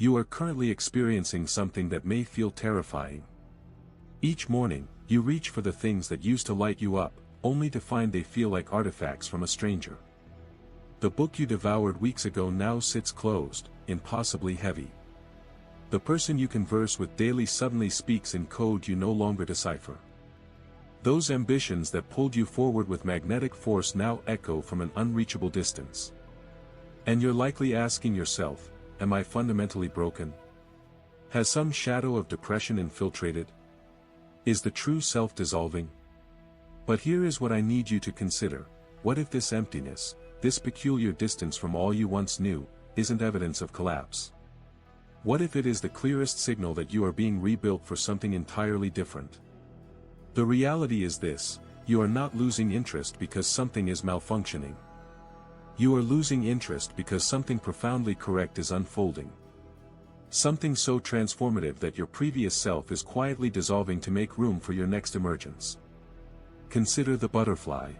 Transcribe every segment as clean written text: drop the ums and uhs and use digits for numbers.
You are currently experiencing something that may feel terrifying. Each morning, you reach for the things that used to light you up, only to find they feel like artifacts from a stranger. The book you devoured weeks ago now sits closed, impossibly heavy. The person you converse with daily suddenly speaks in code you no longer decipher. Those ambitions that pulled you forward with magnetic force now echo from an unreachable distance. And you're likely asking yourself, am I fundamentally broken? Has some shadow of depression infiltrated? Is the true self dissolving? But here is what I need you to consider. What if this emptiness, this peculiar distance from all you once knew, isn't evidence of collapse? What if it is the clearest signal that you are being rebuilt for something entirely different? The reality is this: you are not losing interest because something is malfunctioning. You are losing interest because something profoundly correct is unfolding. Something so transformative that your previous self is quietly dissolving to make room for your next emergence. Consider the butterfly.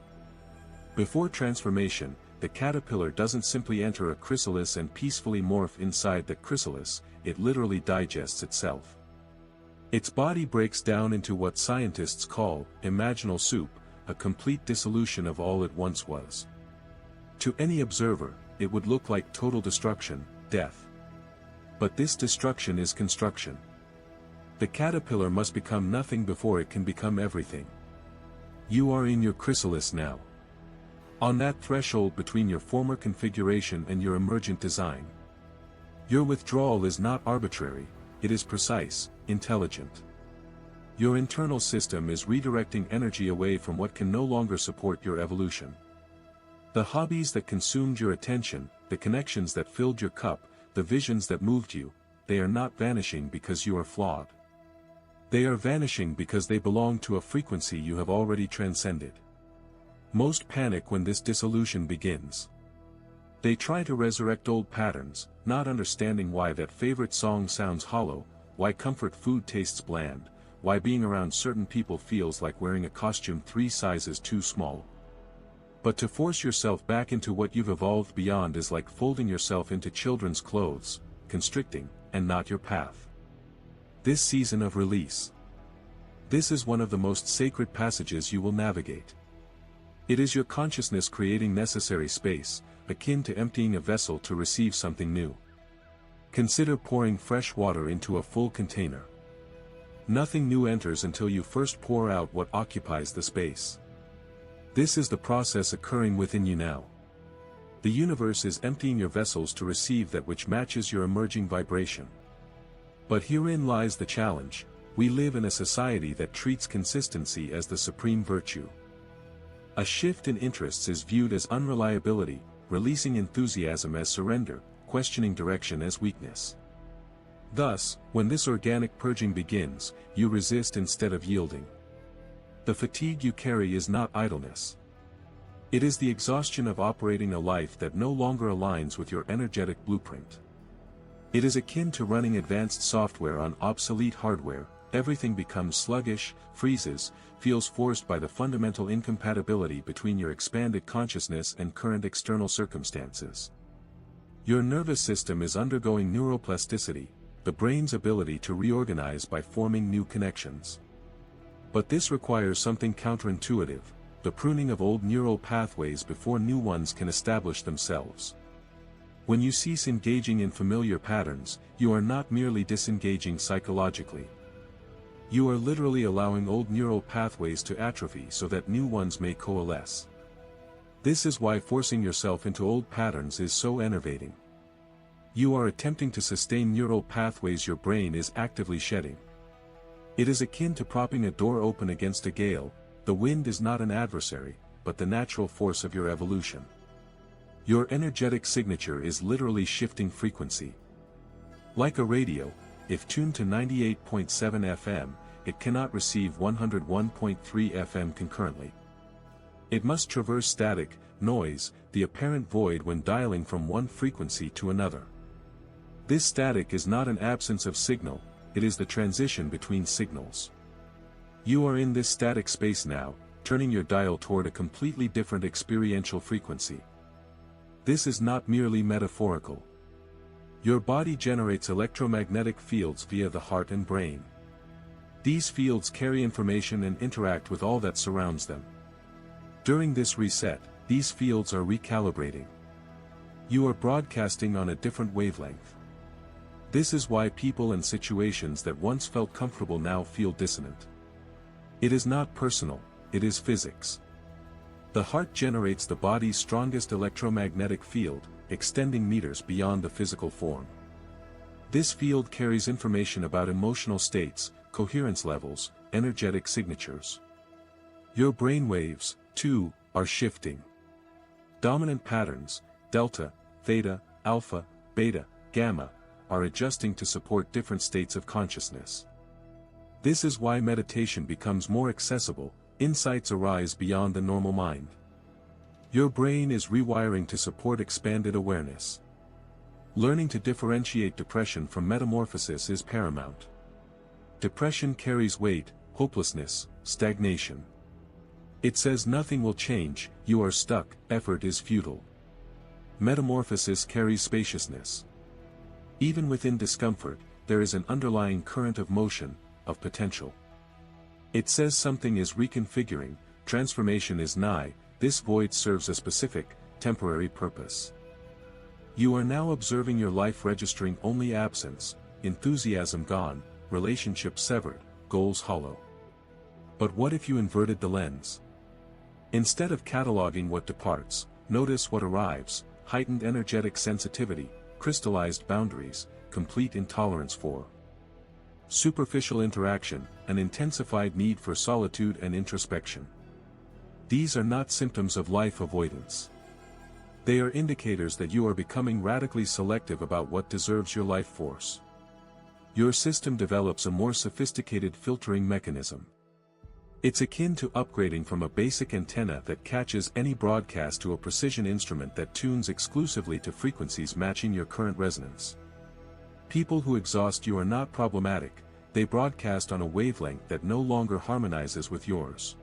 Before transformation, the caterpillar doesn't simply enter a chrysalis and peacefully morph inside the chrysalis, it literally digests itself. Its body breaks down into what scientists call imaginal soup, a complete dissolution of all it once was. To any observer, it would look like total destruction, death. But this destruction is construction. The caterpillar must become nothing before it can become everything. You are in your chrysalis now. On that threshold between your former configuration and your emergent design. Your withdrawal is not arbitrary, it is precise, intelligent. Your internal system is redirecting energy away from what can no longer support your evolution. The hobbies that consumed your attention, the connections that filled your cup, the visions that moved you, they are not vanishing because you are flawed. They are vanishing because they belong to a frequency you have already transcended. Most panic when this dissolution begins. They try to resurrect old patterns, not understanding why that favorite song sounds hollow, why comfort food tastes bland, why being around certain people feels like wearing a costume 3 sizes too small. But to force yourself back into what you've evolved beyond is like folding yourself into children's clothes, constricting, and not your path. This season of release. This is one of the most sacred passages you will navigate. It is your consciousness creating necessary space, akin to emptying a vessel to receive something new. Consider pouring fresh water into a full container. Nothing new enters until you first pour out what occupies the space. This is the process occurring within you now. The universe is emptying your vessels to receive that which matches your emerging vibration. But herein lies the challenge: we live in a society that treats consistency as the supreme virtue. A shift in interests is viewed as unreliability, releasing enthusiasm as surrender, questioning direction as weakness. Thus, when this organic purging begins, you resist instead of yielding. The fatigue you carry is not idleness. It is the exhaustion of operating a life that no longer aligns with your energetic blueprint. It is akin to running advanced software on obsolete hardware. Everything becomes sluggish, freezes, feels forced by the fundamental incompatibility between your expanded consciousness and current external circumstances. Your nervous system is undergoing neuroplasticity, the brain's ability to reorganize by forming new connections. But this requires something counterintuitive, the pruning of old neural pathways before new ones can establish themselves. When you cease engaging in familiar patterns, you are not merely disengaging psychologically. You are literally allowing old neural pathways to atrophy so that new ones may coalesce. This is why forcing yourself into old patterns is so enervating. You are attempting to sustain neural pathways your brain is actively shedding. It is akin to propping a door open against a gale. The wind is not an adversary, but the natural force of your evolution. Your energetic signature is literally shifting frequency. Like a radio, if tuned to 98.7 FM, it cannot receive 101.3 FM concurrently. It must traverse static, noise, the apparent void when dialing from one frequency to another. This static is not an absence of signal, it is the transition between signals. You are in this static space now, turning your dial toward a completely different experiential frequency. This is not merely metaphorical. Your body generates electromagnetic fields via the heart and brain. These fields carry information and interact with all that surrounds them. During this reset, these fields are recalibrating. You are broadcasting on a different wavelength. This is why people and situations that once felt comfortable now feel dissonant. It is not personal, it is physics. The heart generates the body's strongest electromagnetic field, extending meters beyond the physical form. This field carries information about emotional states, coherence levels, energetic signatures. Your brain waves, too, are shifting. Dominant patterns, delta, theta, alpha, beta, gamma, are adjusting to support different states of consciousness. This is why meditation becomes more accessible, insights arise beyond the normal mind. Your brain is rewiring to support expanded awareness. Learning to differentiate depression from metamorphosis is paramount. Depression carries weight, hopelessness, stagnation. It says nothing will change, you are stuck, effort is futile. Metamorphosis carries spaciousness. Even within discomfort, there is an underlying current of motion, of potential. It says something is reconfiguring, transformation is nigh, this void serves a specific, temporary purpose. You are now observing your life registering only absence, enthusiasm gone, relationships severed, goals hollow. But what if you inverted the lens? Instead of cataloging what departs, notice what arrives, heightened energetic sensitivity, crystallized boundaries, complete intolerance for superficial interaction, an intensified need for solitude and introspection. These are not symptoms of life avoidance. They are indicators that you are becoming radically selective about what deserves your life force. Your system develops a more sophisticated filtering mechanism. It's akin to upgrading from a basic antenna that catches any broadcast to a precision instrument that tunes exclusively to frequencies matching your current resonance. People who exhaust you are not problematic, they broadcast on a wavelength that no longer harmonizes with yours.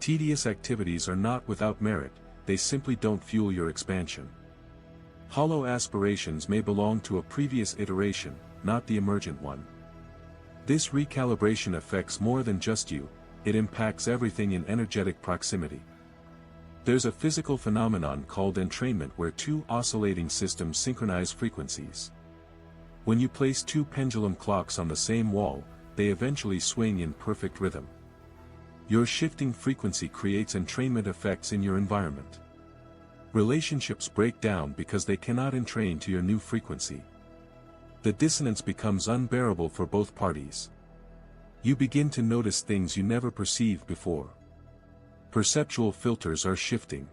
Tedious activities are not without merit, they simply don't fuel your expansion. Hollow aspirations may belong to a previous iteration, not the emergent one. This recalibration affects more than just you, it impacts everything in energetic proximity. There's a physical phenomenon called entrainment where two oscillating systems synchronize frequencies. When you place two pendulum clocks on the same wall, they eventually swing in perfect rhythm. Your shifting frequency creates entrainment effects in your environment. Relationships break down because they cannot entrain to your new frequency. The dissonance becomes unbearable for both parties. You begin to notice things you never perceived before. Perceptual filters are shifting.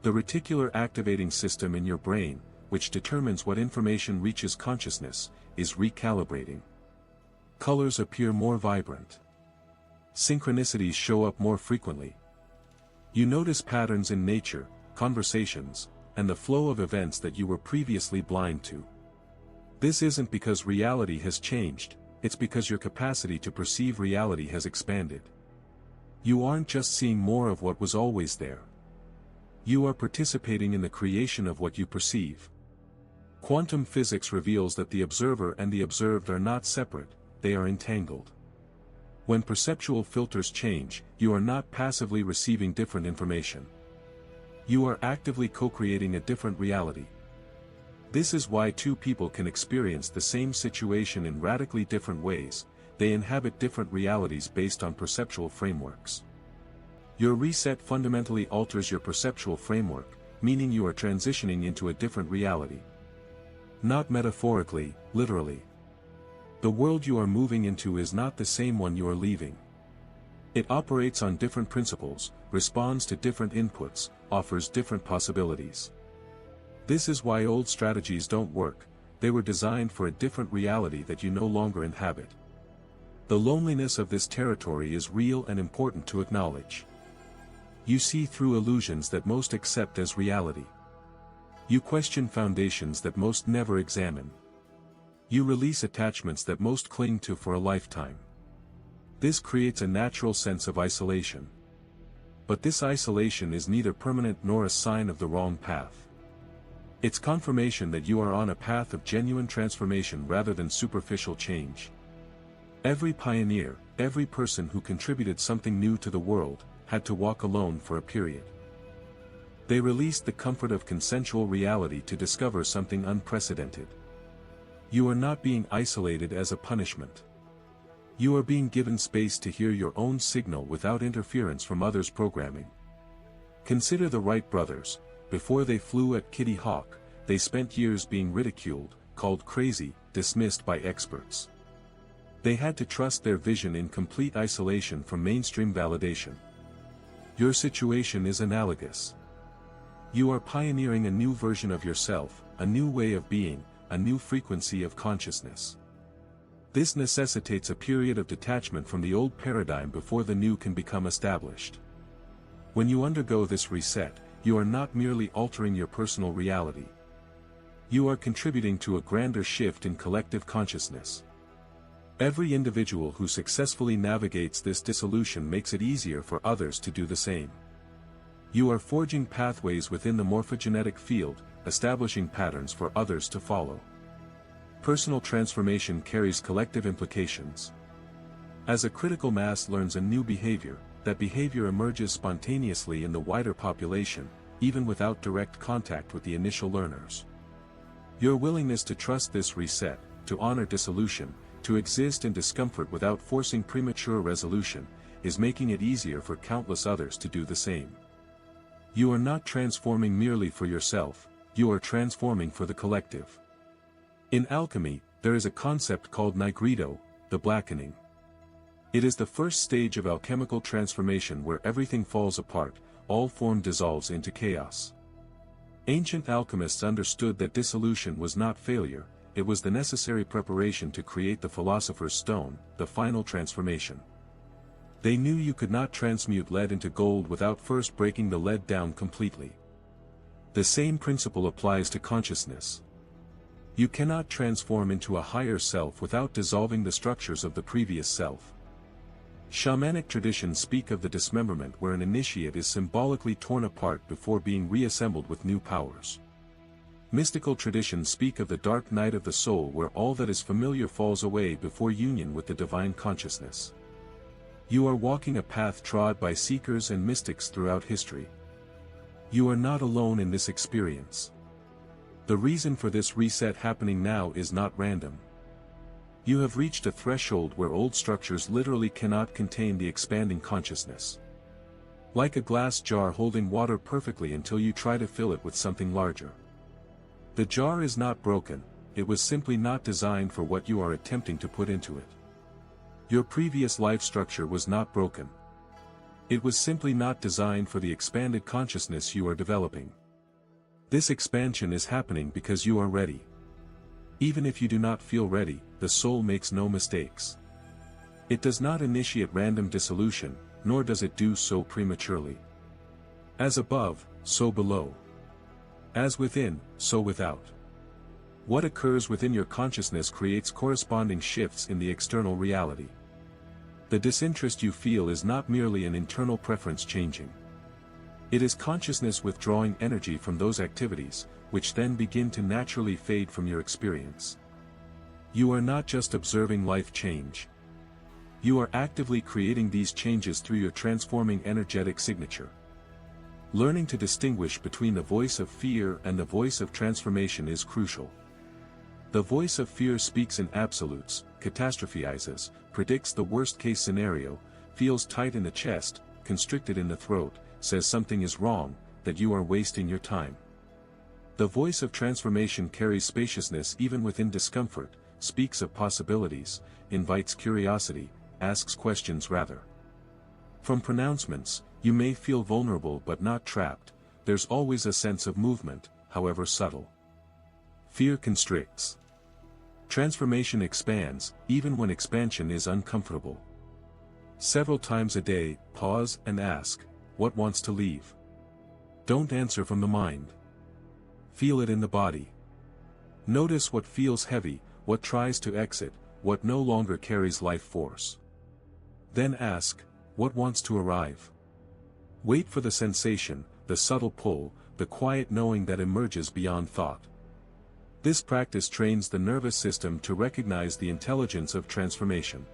The reticular activating system in your brain, which determines what information reaches consciousness, is recalibrating. Colors appear more vibrant. Synchronicities show up more frequently. You notice patterns in nature, conversations, and the flow of events that you were previously blind to. This isn't because reality has changed, it's because your capacity to perceive reality has expanded. You aren't just seeing more of what was always there. You are participating in the creation of what you perceive. Quantum physics reveals that the observer and the observed are not separate, they are entangled. When perceptual filters change, you are not passively receiving different information. You are actively co-creating a different reality. This is why two people can experience the same situation in radically different ways, they inhabit different realities based on perceptual frameworks. Your reset fundamentally alters your perceptual framework, meaning you are transitioning into a different reality. Not metaphorically, literally. The world you are moving into is not the same one you are leaving. It operates on different principles, responds to different inputs, offers different possibilities. This is why old strategies don't work, they were designed for a different reality that you no longer inhabit. The loneliness of this territory is real and important to acknowledge. You see through illusions that most accept as reality. You question foundations that most never examine. You release attachments that most cling to for a lifetime. This creates a natural sense of isolation. But this isolation is neither permanent nor a sign of the wrong path. It's confirmation that you are on a path of genuine transformation rather than superficial change. Every pioneer, every person who contributed something new to the world, had to walk alone for a period. They released the comfort of consensual reality to discover something unprecedented. You are not being isolated as a punishment. You are being given space to hear your own signal without interference from others' programming. Consider the Wright brothers. Before they flew at Kitty Hawk, they spent years being ridiculed, called crazy, dismissed by experts. They had to trust their vision in complete isolation from mainstream validation. Your situation is analogous. You are pioneering a new version of yourself, a new way of being, a new frequency of consciousness. This necessitates a period of detachment from the old paradigm before the new can become established. When you undergo this reset, you are not merely altering your personal reality. You are contributing to a grander shift in collective consciousness. Every individual who successfully navigates this dissolution makes it easier for others to do the same. You are forging pathways within the morphogenetic field, establishing patterns for others to follow. Personal transformation carries collective implications. As a critical mass learns a new behavior, that behavior emerges spontaneously in the wider population, even without direct contact with the initial learners. Your willingness to trust this reset, to honor dissolution, to exist in discomfort without forcing premature resolution, is making it easier for countless others to do the same. You are not transforming merely for yourself, you are transforming for the collective. In alchemy, there is a concept called nigredo, the blackening. It is the first stage of alchemical transformation where everything falls apart, all form dissolves into chaos. Ancient alchemists understood that dissolution was not failure, it was the necessary preparation to create the philosopher's stone, the final transformation. They knew you could not transmute lead into gold without first breaking the lead down completely. The same principle applies to consciousness. You cannot transform into a higher self without dissolving the structures of the previous self. Shamanic traditions speak of the dismemberment where an initiate is symbolically torn apart before being reassembled with new powers. Mystical traditions speak of the dark night of the soul where all that is familiar falls away before union with the divine consciousness. You are walking a path trod by seekers and mystics throughout history. You are not alone in this experience. The reason for this reset happening now is not random. You have reached a threshold where old structures literally cannot contain the expanding consciousness. Like a glass jar holding water perfectly until you try to fill it with something larger. The jar is not broken, it was simply not designed for what you are attempting to put into it. Your previous life structure was not broken. It was simply not designed for the expanded consciousness you are developing. This expansion is happening because you are ready. Even if you do not feel ready, the soul makes no mistakes. It does not initiate random dissolution, nor does it do so prematurely. As above, so below. As within, so without. What occurs within your consciousness creates corresponding shifts in the external reality. The disinterest you feel is not merely an internal preference changing. It is consciousness withdrawing energy from those activities, which then begin to naturally fade from your experience. You are not just observing life change. You are actively creating these changes through your transforming energetic signature. Learning to distinguish between the voice of fear and the voice of transformation is crucial. The voice of fear speaks in absolutes, catastrophizes, predicts the worst-case scenario, feels tight in the chest, constricted in the throat, says something is wrong, that you are wasting your time. The voice of transformation carries spaciousness even within discomfort, speaks of possibilities, invites curiosity, asks questions rather. From pronouncements, you may feel vulnerable but not trapped, there's always a sense of movement, however subtle. Fear constricts. Transformation expands, even when expansion is uncomfortable. Several times a day, pause and ask, what wants to leave? Don't answer from the mind. Feel it in the body. Notice what feels heavy, what tries to exit, what no longer carries life force. Then ask, what wants to arrive? Wait for the sensation, the subtle pull, the quiet knowing that emerges beyond thought. This practice trains the nervous system to recognize the intelligence of transformation.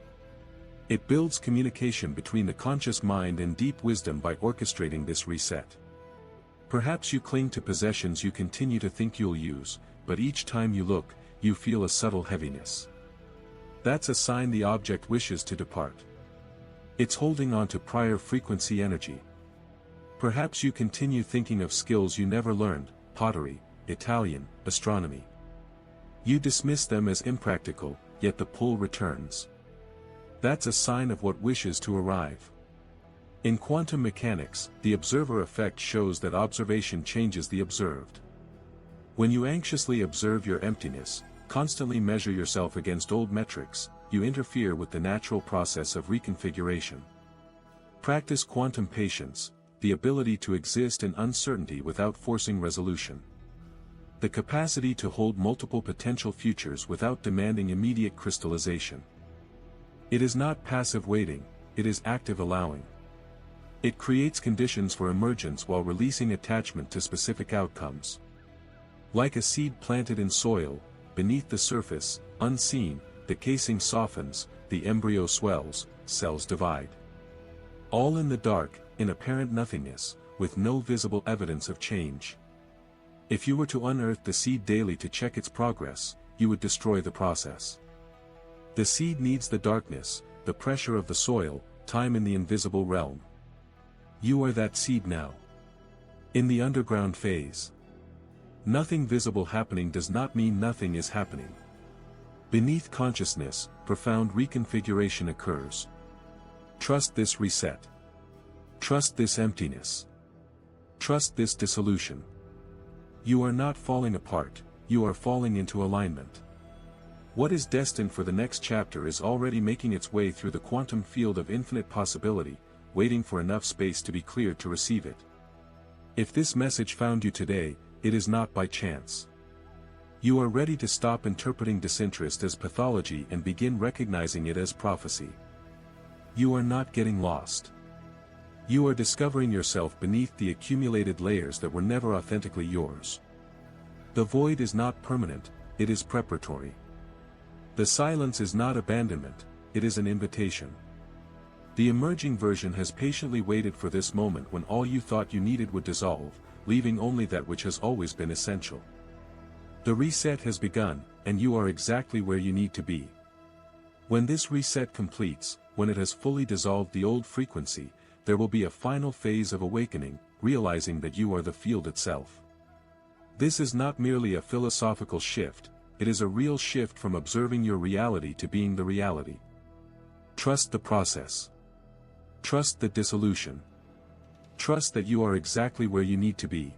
It builds communication between the conscious mind and deep wisdom by orchestrating this reset. Perhaps you cling to possessions you continue to think you'll use, but each time you look, you feel a subtle heaviness. That's a sign the object wishes to depart. It's holding on to prior frequency energy. Perhaps you continue thinking of skills you never learned, pottery, Italian, astronomy. You dismiss them as impractical, yet the pull returns. That's a sign of what wishes to arrive. In quantum mechanics, the observer effect shows that observation changes the observed. When you anxiously observe your emptiness, constantly measure yourself against old metrics, you interfere with the natural process of reconfiguration. Practice quantum patience, the ability to exist in uncertainty without forcing resolution. The capacity to hold multiple potential futures without demanding immediate crystallization. It is not passive waiting, it is active allowing. It creates conditions for emergence while releasing attachment to specific outcomes. Like a seed planted in soil, beneath the surface, unseen, the casing softens, the embryo swells, cells divide. All in the dark, in apparent nothingness, with no visible evidence of change. If you were to unearth the seed daily to check its progress, you would destroy the process. The seed needs the darkness, the pressure of the soil, time in the invisible realm. You are that seed now. In the underground phase. Nothing visible happening does not mean nothing is happening. Beneath consciousness, profound reconfiguration occurs. Trust this reset. Trust this emptiness. Trust this dissolution. You are not falling apart, you are falling into alignment. What is destined for the next chapter is already making its way through the quantum field of infinite possibility, waiting for enough space to be cleared to receive it. If this message found you today, it is not by chance. You are ready to stop interpreting disinterest as pathology and begin recognizing it as prophecy. You are not getting lost. You are discovering yourself beneath the accumulated layers that were never authentically yours. The void is not permanent, it is preparatory. The silence is not abandonment, it is an invitation. The emerging version has patiently waited for this moment when all you thought you needed would dissolve, leaving only that which has always been essential. The reset has begun, and you are exactly where you need to be. When this reset completes, when it has fully dissolved the old frequency, there will be a final phase of awakening, realizing that you are the field itself. This is not merely a philosophical shift, it is a real shift from observing your reality to being the reality. Trust the process. Trust the dissolution. Trust that you are exactly where you need to be.